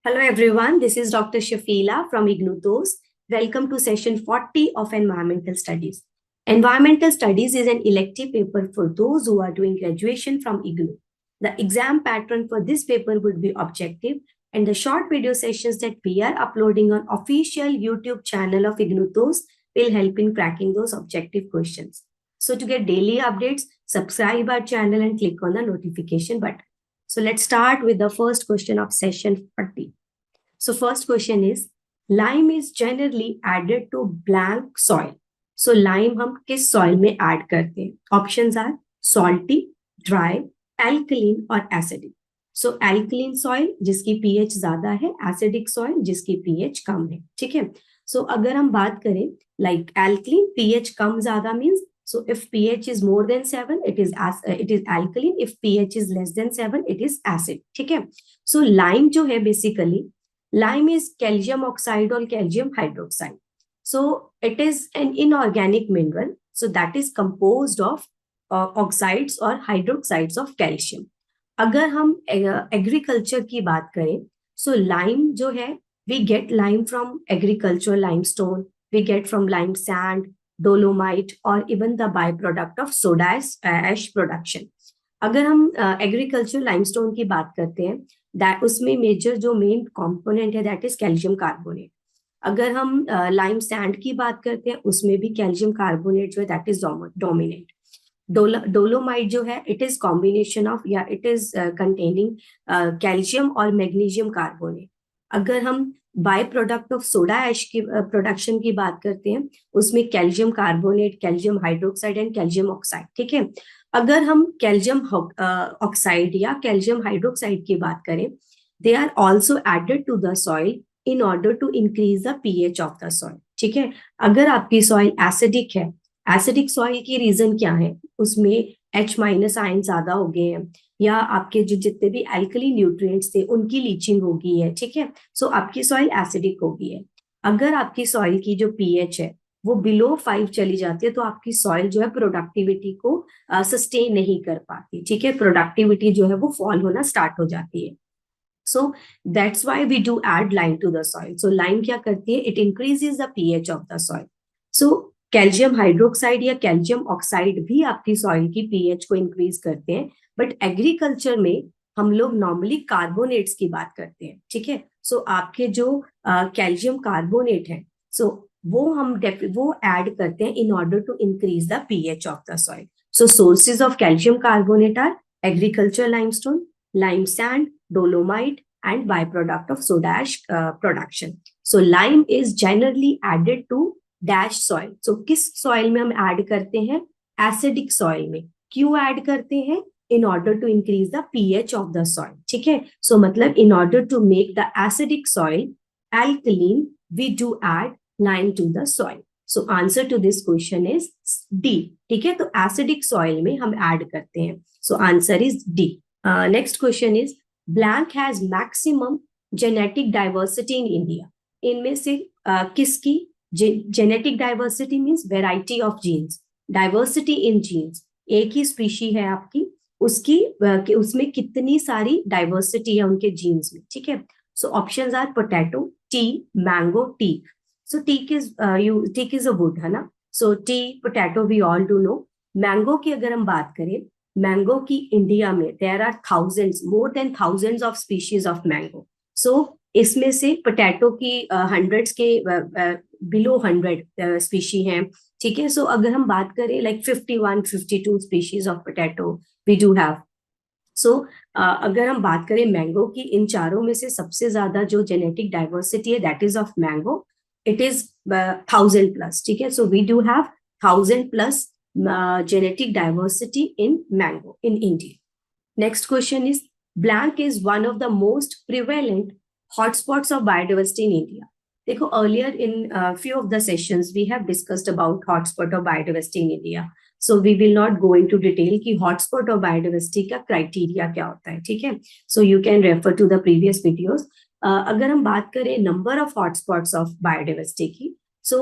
Hello everyone, this is Dr. Shafila from IGNUTOS. Welcome to session 40 of Environmental Studies. Environmental Studies is an elective paper for those who are doing graduation from IGNU. The exam pattern for this paper would be objective, and the short video sessions that we are uploading on official YouTube channel of IGNUTOS will help in cracking those objective questions. So to get daily updates, subscribe our channel and click on the notification button. So let's start with the first question of session 40. So first question is, lime is generally added to blank soil. So lime हम किस soil में add करते हैं? Options are salty, dry, alkaline और acidic. So alkaline soil जिसकी pH ज्यादा है, acidic soil जिसकी pH कम है, ठीक है? So अगर हम बात करें like alkaline pH कम ज्यादा means so if pH is more than 7 it is alkaline, if pH is less than 7 it is acid, ठीक है? So lime जो है basically lime is calcium oxide or calcium hydroxide. So it is an inorganic mineral. So that is composed of oxides or hydroxides of calcium. अगर हम agriculture की बात करें, so lime जो है, we get lime from agricultural limestone, we get from lime sand, dolomite or even the byproduct of soda ash production. अगर हम agricultural limestone की बात करते हैं, दैट उसमें मेजर जो मेन कंपोनेंट है दैट इज कैल्शियम कार्बोनेट. अगर हम लाइम सैंड की बात करते हैं उसमें भी कैल्शियम कार्बोनेट जो है दैट इज डोमिनेंट. डोलोमाइट जो है इट इज कॉम्बिनेशन ऑफ या इट इज कंटेनिंग कैल्शियम और मैग्नीशियम कार्बोनेट. अगर हम by product of soda ash की प्रोडक्शन की बात करते हैं उसमें calcium carbonate, calcium hydroxide and calcium oxide, ठीक है? अगर हम कैल्शियम ऑक्साइड या कैल्शियम हाइड्रोक्साइड की बात करें, they are also added to the soil in order to increase the pH of the soil, ठीक है? अगर आपकी सॉइल एसिडिक है, एसिडिक सॉइल की रीजन क्या है? उसमें H- आयन ज्यादा हो गए हैं या आपके जो जितने भी एल्कली न्यूट्रिएंट्स थे उनकी लीचिंग हो गई है, ठीक है? सो आपकी सॉइल एसिडिक हो गई है. अगर आपकी सॉइल की जो पीएच है वो बिलो 5 चली जाती है तो आपकी सॉइल जो है प्रोडक्टिविटी को सस्टेन नहीं कर पाती, ठीक है? प्रोडक्टिविटी जो है वो फॉल होना स्टार्ट हो जाती है. So that's why we do add lime to the soil. So lime क्या करती है? It increases the pH of the soil. So calcium hydroxide या कैल्शियम ऑक्साइड भी आपकी सॉइल की पीएच को इंक्रीज करते हैं, बट एग्रीकल्चर में हम लोग नॉर्मली कार्बोनेट्स की बात करते हैं, ठीक है? सो आपके जो कैल्शियम कार्बोनेट है सो वो ऐड करते हैं in order to increase the pH of the soil. So sources of calcium carbonate are agriculture limestone, lime sand, dolomite and byproduct of soda ash production. So lime is generally added to dash soil. So किस soil में हम add करते हैं? Acidic soil में. क्यों add करते हैं? In order to increase the pH of the soil. ठीक है? So मतलब in order to make the acidic soil alkaline, we do add lime to the soil. So answer to this question is D. ठीक है? तो acidic soil में हम add करते हैं. So answer is D. Next question is, blank has maximum genetic diversity in India. इनमें से किसकी genetic diversity means variety of genes, diversity in genes. एक ही स्पीशी है आपकी, उसकी उसमें कितनी सारी डाइवर्सिटी है उनके जीन्स में, ठीक है? So options are potato, tea, mango, teak. So teak is a wood, है ना? So tea, potato we all do know. Mango की अगर हम बात करें, मैंगो की इंडिया में there are thousands, more than thousands of species of mango. So इसमें से पोटैटो की हंड्रेड्स के बिलो 100 स्पीशी हैं, ठीक है? सो अगर हम बात करें like 51 52 species of potato we do have. So अगर हम बात करें मैंगो की, इन चारों में से सबसे ज्यादा जो जेनेटिक डाइवर्सिटी है that is of mango, it is 1000+, ठीक है? So we do have 1000+ genetic diversity in mango in India. Next question is, blank is one of the most prevalent hotspots of biodiversity in India. देखो, earlier in few of the sessions we have discussed about hotspot of biodiversity in India. So we will not go into detail कि hotspot of biodiversity का criteria क्या होता है, ठीक है? So you can refer to the previous videos. अगर हम बात करें number of hotspots of biodiversity की, so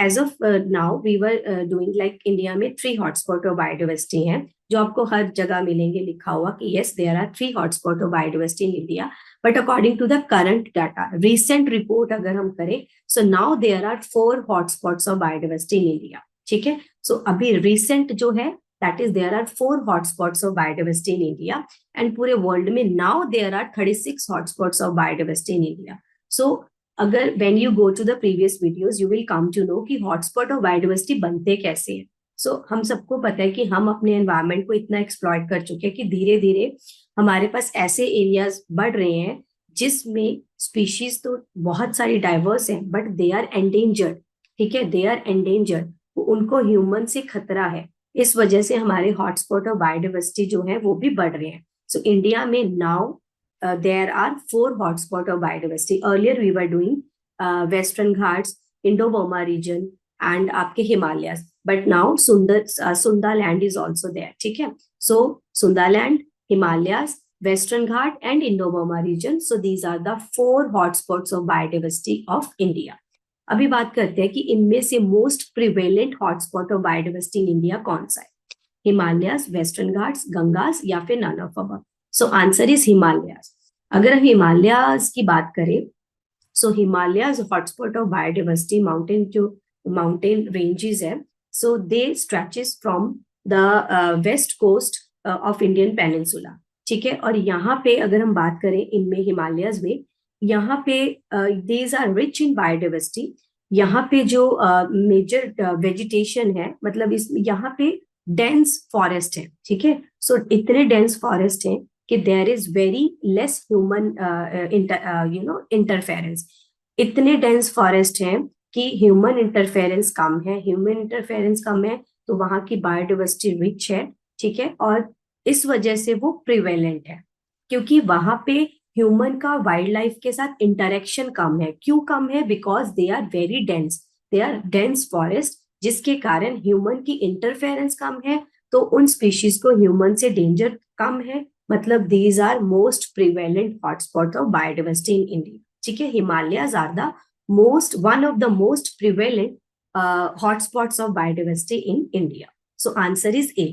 as of now we were doing like India में 3 hotspot of biodiversity हैं. जो आपको हर जगह मिलेंगे लिखा हुआ कि yes there are 3 hotspot of biodiversity in India, but according to the current data, recent report अगर हम करें, so now there are 4 hotspots of biodiversity in India. ठीक है, सो अभी रिसेंट जो है that is there are 4 hotspots of biodiversity in India, and पूरे world में now there are 36 hotspots of biodiversity in India. So अगर when you go to the previous videos you will come to know कि hotspot of biodiversity बनते कैसे हैं। सो हम सबको पता है कि हम अपने एनवायरमेंट को इतना एक्सप्लॉइट कर चुके हैं कि धीरे धीरे हमारे पास ऐसे एरियाज बढ़ रहे हैं जिसमें स्पीशीज तो बहुत सारी डाइवर्स हैं बट दे आर एंडेंजर्ड। ठीक है, दे आर एंडेंजर्ड, उनको ह्यूमन से खतरा है। इस वजह से हमारे हॉटस्पॉट ऑफ बायोडाइवर्सिटी जो है वो भी बढ़ रहे हैं। सो इंडिया में now there are 4 hotspots of biodiversity. Earlier we were doing Western Ghats, Indo-Burma region and आपके Himalayas. But now Sundaland is also there. ठीक है, so Sundaland, Himalayas, Western Ghat and Indo-Burma region. So these are the 4 hotspots of biodiversity of India. अभी बात करते हैं कि इनमें से most prevalent hotspot of biodiversity in India कौन सा है? हिमालयास, वेस्टर्न घाट्स, गंगास या फिर none of above? So answer is Himalayas. अगर हम हिमालयास की बात करें, so Himalayas hotspot of biodiversity mountain जो माउंटेन रेंजेस है, so they stretches from the west coast of Indian peninsula. ठीक है, और यहाँ पे अगर हम बात करें इनमें हिमालयास में, यहाँ पे these are rich in biodiversity. यहाँ पे जो मेजर वेजिटेशन है, मतलब इस यहाँ पे डेंस फॉरेस्ट है। ठीक है, सो इतने डेंस फॉरेस्ट हैं कि there is very less human interference. इतने डेंस फॉरेस्ट हैं कि ह्यूमन इंटरफेरेंस कम है। ह्यूमन इंटरफेरेंस कम है तो वहां की बायोडाइवर्सिटी रिच है। ठीक है, और इस वजह से वो प्रिवेलेंट है क्योंकि वहां पे ह्यूमन का वाइल्ड लाइफ के साथ इंटरेक्शन कम है। क्यों कम है? Because they are very dense, they are dense forest, जिसके कारण ह्यूमन की इंटरफेरेंस कम है, तो उन स्पीशीज को ह्यूमन से डेंजर कम है। मतलब these are most prevalent hotspot of biodiversity in India. ठीक है, Himalayas are the most one of the most prevalent hotspots of biodiversity in India. So answer is A.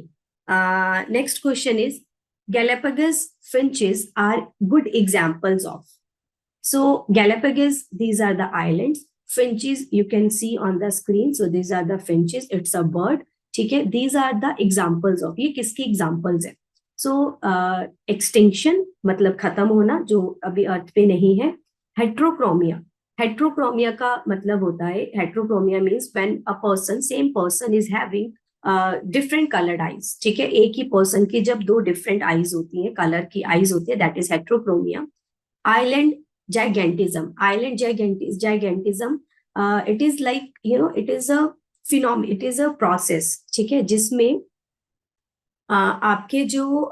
Next question is Galapagos finches are good examples of. So Galapagos, these are the islands. Finches you can see on the screen. So these are the finches. It's a bird. ठीक है, these are the examples of. ये किसकी examples है? So extinction मतलब खत्म होना जो अभी अर्थ पे नहीं है। Heterochromia, हेट्रोक्रोमिया का मतलब होता है, heterochromia means when a person, same person is having different coloured eyes. ठीक है, एक ही पर्सन की जब 2 डिफरेंट आईज होती हैं, कलर की आईज होती है, that is heterochromia. Island gigantism, island gigantism it is like it is a phenomenon, it is a process. ठीक है, जिसमें आपके जो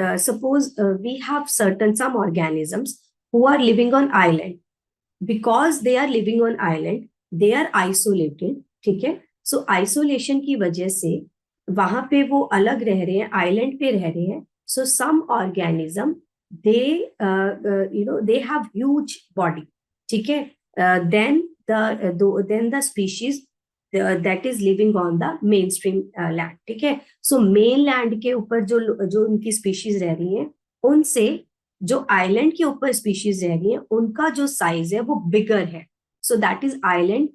suppose we have certain some organisms who are living on island, because they are living on island, they are isolated। ठीक है, सो isolation की वजह से वहां पे वो अलग रह रहे हैं, आइलैंड पे रह रहे हैं। So some organism they have huge body. ठीक है, then the species that is living on the main stream land. ठीक है, सो मेन लैंड के ऊपर जो उनकी स्पीशीज रह रही हैं, उनसे जो आइलैंड के ऊपर स्पीशीज रह रही हैं उनका जो साइज है वो बिगर है। So that is island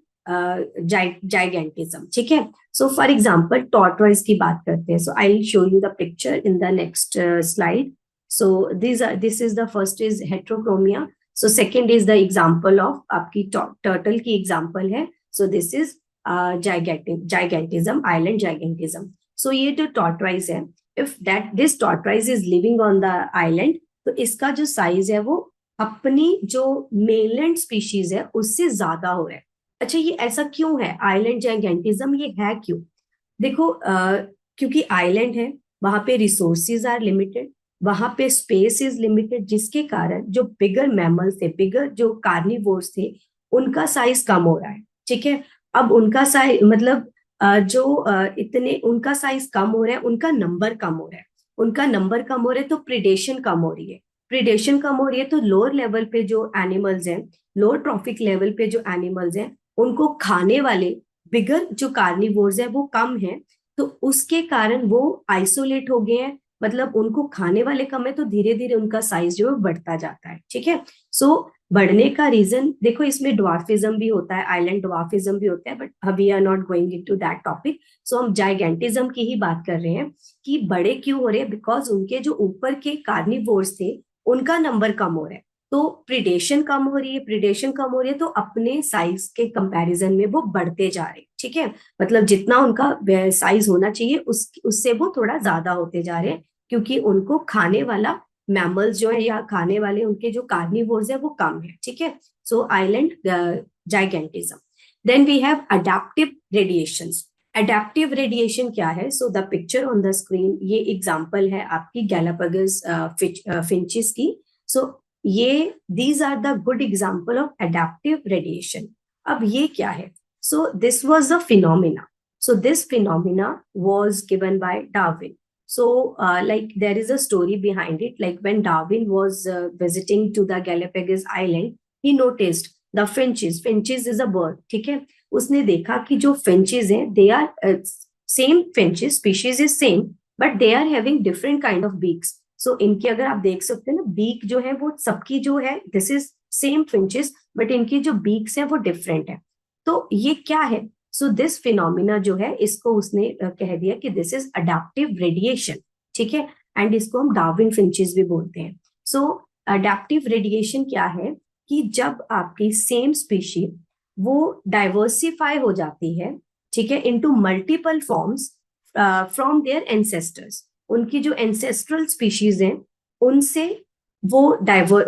gigantism. ठीक है, सो फॉर एग्जांपल टॉर्टॉइस की बात करते हैं। So I will show you the picture in the next slide. So this is the first is heterochromia. So second is the example of आपकी turtle की example है। So this is gigantism, island gigantism. So ये जो tortoise है, if that this tortoise is living on the island, तो इसका जो size है वो अपनी जो मेनलैंड स्पीशीज है उससे ज्यादा हो रहा है। अच्छा, ये ऐसा क्यों है? आइलैंड जाइगेंटिज्म ये है क्यों? देखो क्योंकि आइलैंड है, वहां पे रिसोर्सेज आर लिमिटेड, वहां पे स्पेस इज लिमिटेड, जिसके कारण जो बिगर मैमल्स थे, बिगर जो कार्निवोर्स थे, उनका साइज कम हो रहा है। ठीक है, अब उनका साइज मतलब इतने उनका साइज कम हो रहा है, उनका नंबर कम हो रहा है। उनका नंबर कम हो रहा है तो प्रिडेशन कम हो रही है। प्रिडेशन कम हो रही है तो लोअर लेवल पे जो एनिमल्स हैं, लोअर ट्रॉफिक लेवल पे जो एनिमल्स हैं, उनको खाने वाले बिगर जो कार्निवोर्स है वो कम है। तो उसके कारण वो आइसोलेट हो गए हैं, मतलब उनको खाने वाले कम है, तो धीरे धीरे उनका साइज जो है बढ़ता जाता है। ठीक है, सो बढ़ने का रीजन देखो, इसमें ड्वार्फिज्म भी होता है, आइलैंड ड्वार्फिज्म भी होता है, but we are not going into that topic. So हम जाइगेंटिज्म की ही बात कर रहे हैं कि बड़े क्यों हो रहे हैं, बिकॉज उनके जो ऊपर के कार्निवोर्स थे उनका नंबर कम हो रहा है, तो प्रिडेशन कम हो रही है, प्रिडेशन कम हो रही है, तो अपने साइज के कंपैरिजन में वो बढ़ते जा रहे हैं। ठीक है, मतलब जितना उनका साइज होना चाहिए उससे वो थोड़ा ज्यादा होते जा रहे हैं, क्योंकि उनको खाने वाला मैमल्स जो है या खाने वाले उनके जो कार्निवोर्स है वो कम है। ठीक है, so island gigantism. Then we have adaptive radiations. Adaptive radiation क्या है? So the picture on the screen, ये एग्जांपल है आपकी गैलापागोस फिंचेस की। सो ये these are the good example of adaptive radiation. अब ये क्या है? So this was the phenomena. So this phenomena was given by Darwin. So, like there is a story behind it. Like when Darwin was visiting to the Galapagos Island, he noticed the finches. Finches is a bird. ठीक है, उसने देखा कि जो finches हैं, they are same finches, species is same, but they are having different kind of beaks. So इनकी अगर आप देख सकते हैं ना, beak जो है वो सबकी जो है, this is same finches, but इनकी जो beaks हैं वो different है. तो ये क्या है? सो दिस फिनोमिना जो है, इसको उसने कह दिया कि दिस इज अडेप्टिव रेडिएशन. ठीक है, एंड इसको हम डार्विन फिंचेस भी बोलते हैं. सो अडेप्टिव रेडिएशन क्या है कि जब आपकी सेम स्पीशी वो डाइवर्सिफाई हो जाती है, ठीक है, into multiple forms from their ancestors. उनकी जो एंसेस्ट्रल स्पीशीज हैं उनसे वो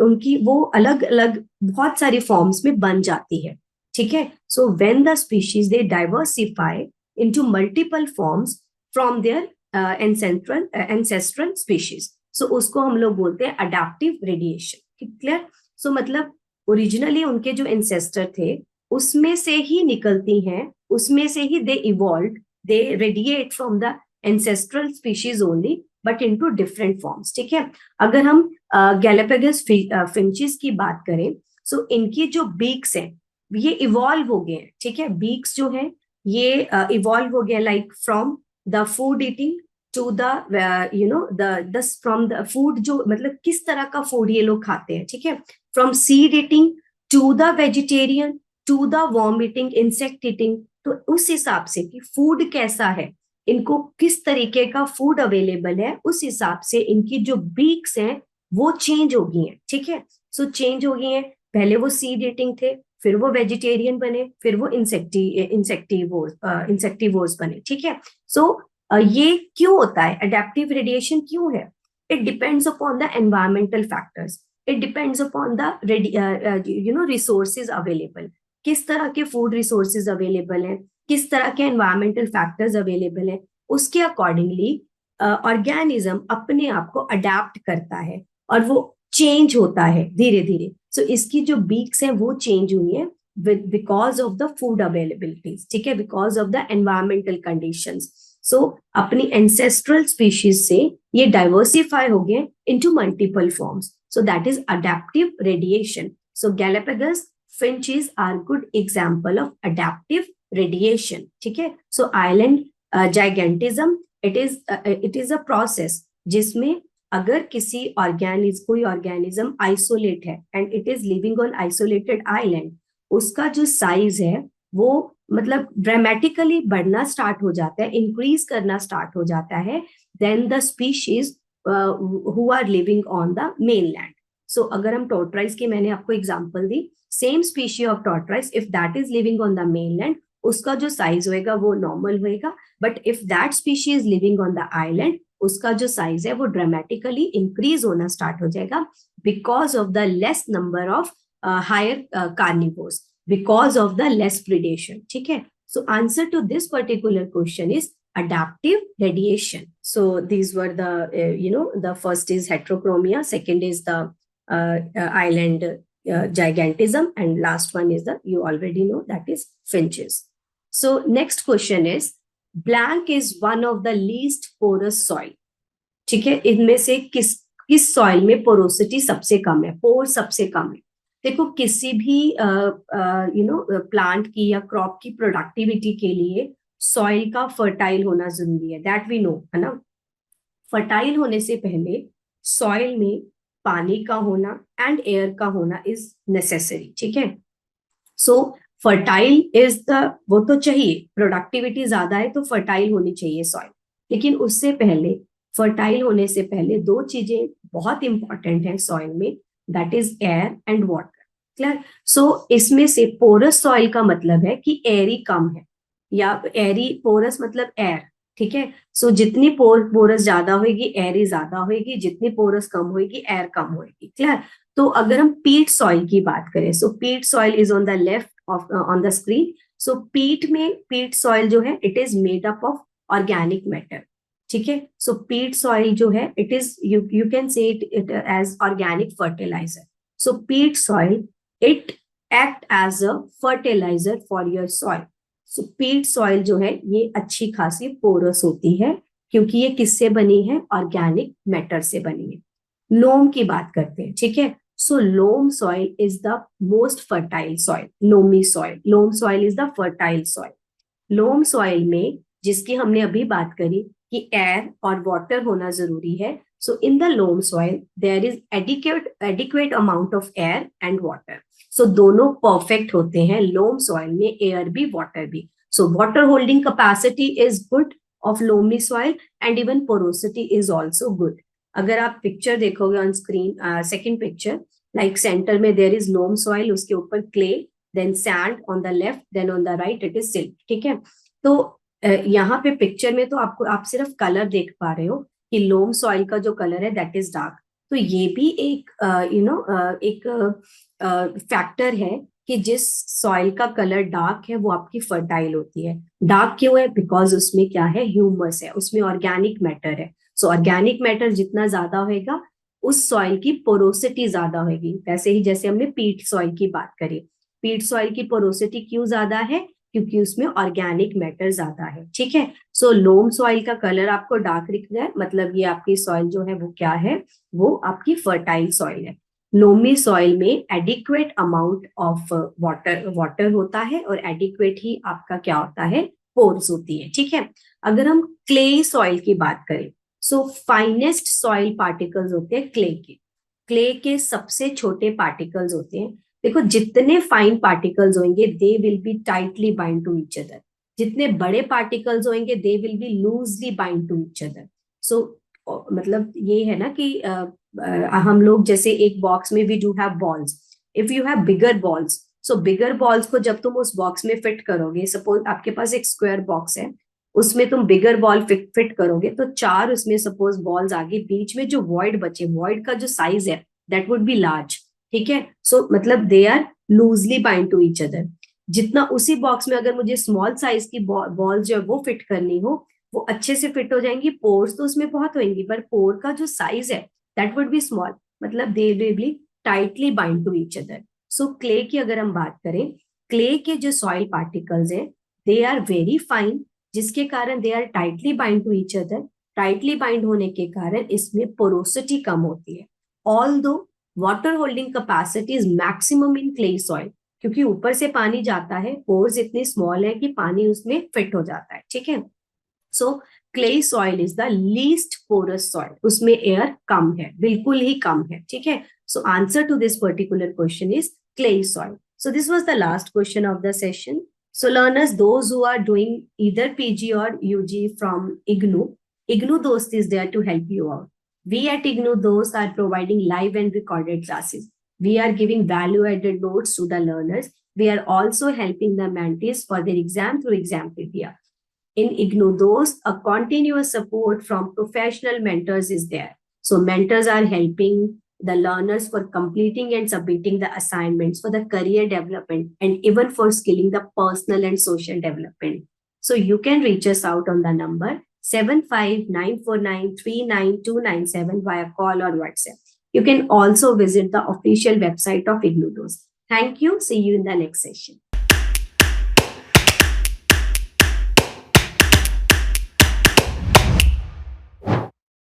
उनकी वो अलग अलग बहुत सारी फॉर्म्स में बन जाती है. ठीक है, so when the species they diversify into multiple forms from their ancestral species, so उसको हम लोग बोलते हैं अडेप्टिव रेडिएशन. क्लियर? सो मतलब ओरिजिनली उनके जो एंसेस्टर थे उसमें से ही निकलती हैं, उसमें से ही they evolve, they radiate from the ancestral species only, but into different forms. ठीक है, अगर हम गैलापागोस फिंचेस की बात करें, सो इनकी जो बीक्स हैं ये इवॉल्व हो गए हैं. ठीक है, बीक्स जो है ये इवॉल्व हो गया, like from the food eating to the you know the from the food, जो मतलब किस तरह का फूड ये लोग खाते हैं. ठीक है, from seed eating to the vegetarian to the worm eating, insect eating. तो उस हिसाब से कि फूड कैसा है, इनको किस तरीके का फूड अवेलेबल है, उस हिसाब से इनकी जो बीक्स हैं वो चेंज हो गई हैं. ठीक है, सो चेंज हो गई हैं. पहले वो सीड ईटिंग थे, फिर वो वेजिटेरियन बने, फिर वो इंसेक्टिवोर्स बने. ठीक है, सो ये क्यों होता है? अडेप्टिव रेडिएशन क्यों है? It depends upon the environmental factors. It depends upon the resources available. किस तरह के फूड रिसोर्सेज अवेलेबल हैं, किस तरह के एनवायरमेंटल फैक्टर्स अवेलेबल हैं, उसके अकॉर्डिंगली ऑर्गेनिज्म अपने आप को अडेप्ट करता है और वो चेंज होता है धीरे धीरे. सो इसकी जो बीक्स हैं वो चेंज हुई है because of the food availabilities. ठीक है, because of the environmental conditions. So अपनी एंसेस्ट्रल स्पीशीज से ये डाइवर्सिफाई हो गए into multiple forms. So that is adaptive radiation. So Galapagos finches are good example of adaptive radiation. ठीक है, so island gigantism, it is a process जिसमें अगर किसी कोई ऑर्गेनिज्म आइसोलेट है and it is living on isolated island, उसका जो size है वो मतलब ड्रामेटिकली बढ़ना स्टार्ट हो जाता है, इंक्रीज करना स्टार्ट हो जाता है then the species who are living on the mainland. So अगर हम टॉर्टोइज की मैंने आपको एग्जांपल दी, same specie of tortoise if that is living on the mainland, उसका जो साइज होएगा वो नॉर्मल होएगा. But if that specie is living on the island, उसका जो साइज है वो ड्रामेटिकली इंक्रीज होना स्टार्ट हो जाएगा because of the less number of higher carnivores, because of the less predation. ठीक है, so answer to this particular question is adaptive radiation. So these were the the first is heterochromia, second is the island gigantism, and last one is you already know, that is finches. So next question is, blank is one of the least porous soil. ठीक है, इनमें से किस soil में porosity सबसे कम है, पोर सबसे कम है? देखो, किसी भी प्लांट की या क्रॉप की प्रोडक्टिविटी के लिए सॉइल का फर्टाइल होना जरूरी है, दैट वी नो, है ना। फर्टाइल होने से पहले सॉइल में पानी का होना एंड एयर का होना इज नेसेसरी, ठीक है। सो फर्टाइल इज द, वो तो चाहिए, प्रोडक्टिविटी ज्यादा है तो फर्टाइल होनी चाहिए सॉइल, लेकिन उससे पहले, फर्टाइल होने से पहले दो चीजें बहुत इंपॉर्टेंट है सॉइल में, that is air and water. Clear. So इसमें से पोरस सॉइल का मतलब है कि एयरी कम है, या एयरी, पोरस मतलब एयर, ठीक है। सो जितनी पोरस ज्यादा होगी एयरी ज्यादा होगी, जितनी पोरस कम होगी एयर कम होगी। क्लियर। तो अगर हम पीट सॉइल की बात करें, so peat soil is on the left of on the screen. So peat में, पीट सॉइल जो है it is made up of organic matter, ठीक है। सो पीट सॉइल जो है it is, you can say it as organic fertiliser. So peat soil it act as a fertiliser for your soil. So peat soil जो है ये अच्छी खासी porous होती है, क्योंकि ये किससे बनी है, ऑर्गेनिक मैटर से बनी है। लोम की बात करते हैं, ठीक है। So loam soil is the most fertile soil, loamy soil, loam soil is the fertile soil. Loam soil में, जिसकी हमने अभी बात करी कि एयर और वाटर होना जरूरी है, so in the loam soil there is adequate amount of air and water. So दोनों परफेक्ट होते हैं लोम सॉइल में, एयर भी वाटर भी। So water holding capacity is good of loamy soil and even porosity is also good. अगर आप picture देखोगे on screen, second picture, like centre में देयर इज लोम सॉइल, उसके ऊपर clay, then sand on the left, then on the right it is silk, ठीक है। तो यहाँ पे पिक्चर में तो आपको, आप सिर्फ कलर देख पा रहे हो कि लोम सॉइल का जो कलर है दैट इज डार्क। तो ये भी एक एक फैक्टर है कि जिस सॉइल का कलर डार्क है वो आपकी फर्टाइल होती है। डार्क क्यों है, बिकॉज उसमें क्या है, ह्यूमस है, उसमें ऑर्गेनिक मैटर है। सो ऑर्गेनिक मैटर जितना ज्यादा होगा उस सॉइल की पोरोसिटी ज्यादा होगी। वैसे ही जैसे हमने पीट सॉइल की बात करी, पीट सॉइल की पोरोसिटी क्यों ज्यादा है, क्योंकि उसमें ऑर्गेनिक मैटर ज्यादा है, ठीक है। सो लोम सॉइल का कलर आपको डार्क दिख रहा है, मतलब ये आपकी सॉइल जो है वो क्या है, वो आपकी फर्टाइल सॉइल है। लोमी सॉइल में एडिक्वेट अमाउंट ऑफ वाटर होता है, और एडिक्वेट ही आपका क्या होता है, पोर्स होती है, ठीक है। अगर हम क्ले सॉइल की बात करें, सो फाइनेस्ट सॉइल पार्टिकल्स होते हैं क्ले के। क्ले के सबसे छोटे पार्टिकल्स होते हैं। देखो जितने फाइन पार्टिकल्स होंगे they will be tightly bind to each other, जितने बड़े पार्टिकल्स होंगे they will be loosely bind to each other. So मतलब ये है ना कि हम लोग जैसे एक बॉक्स में we do have balls, if you have bigger balls, so bigger balls को जब तुम उस बॉक्स में फिट करोगे, सपोज आपके पास एक स्क्वायर बॉक्स है, उसमें तुम बिगर बॉल फिट करोगे तो चार उसमें सपोज बॉल्स आगे, बीच में जो वॉइड बचे, वॉइड का जो साइज है दैट वुड बी लार्ज, ठीक है। सो मतलब they are loosely bind to each other. जितना उसी बॉक्स में अगर मुझे स्मॉल साइज की बॉल्स जो है वो फिट करनी हो, वो अच्छे से फिट हो जाएंगी। पोर्स तो उसमें बहुत होंगी, पर पोर का जो साइज है दैट वुड बी स्मॉल, मतलब they will be tightly bind to each other. So clay की अगर हम बात करें, क्ले के जो सॉइल पार्टिकल्स हैं दे आर वेरी फाइन, जिसके कारण they are tightly bind to each other. Tightly bind होने के कारण इसमें पोरोसिटी कम होती है। ऑल दो water holding capacity is maximum in clay soil, क्योंकि ऊपर से पानी जाता है, पोर्स इतने स्मॉल है कि पानी उसमें फिट हो जाता है, ठीक है। So clay soil is the least porous soil, उसमें एयर कम है, बिल्कुल ही कम है, ठीक है। So answer to this particular question is clay soil. So this was the last question of the session. So learners, those who are doing either PG or UG from IGNOU Dost is there to help you out. We at IGNOU Dost are providing live and recorded classes. We are giving value-added notes to the learners. We are also helping the mentees for their exam through Exampedia. In IGNOU Dost, a continuous support from professional mentors is there. So mentors are helping the learners for completing and submitting the assignments for the career development and even for skilling the personal and social development. So you can reach us out on the number 75949399297 via call or WhatsApp. You can also visit the official website of IGNOU Dost. Thank you. See you in the next session.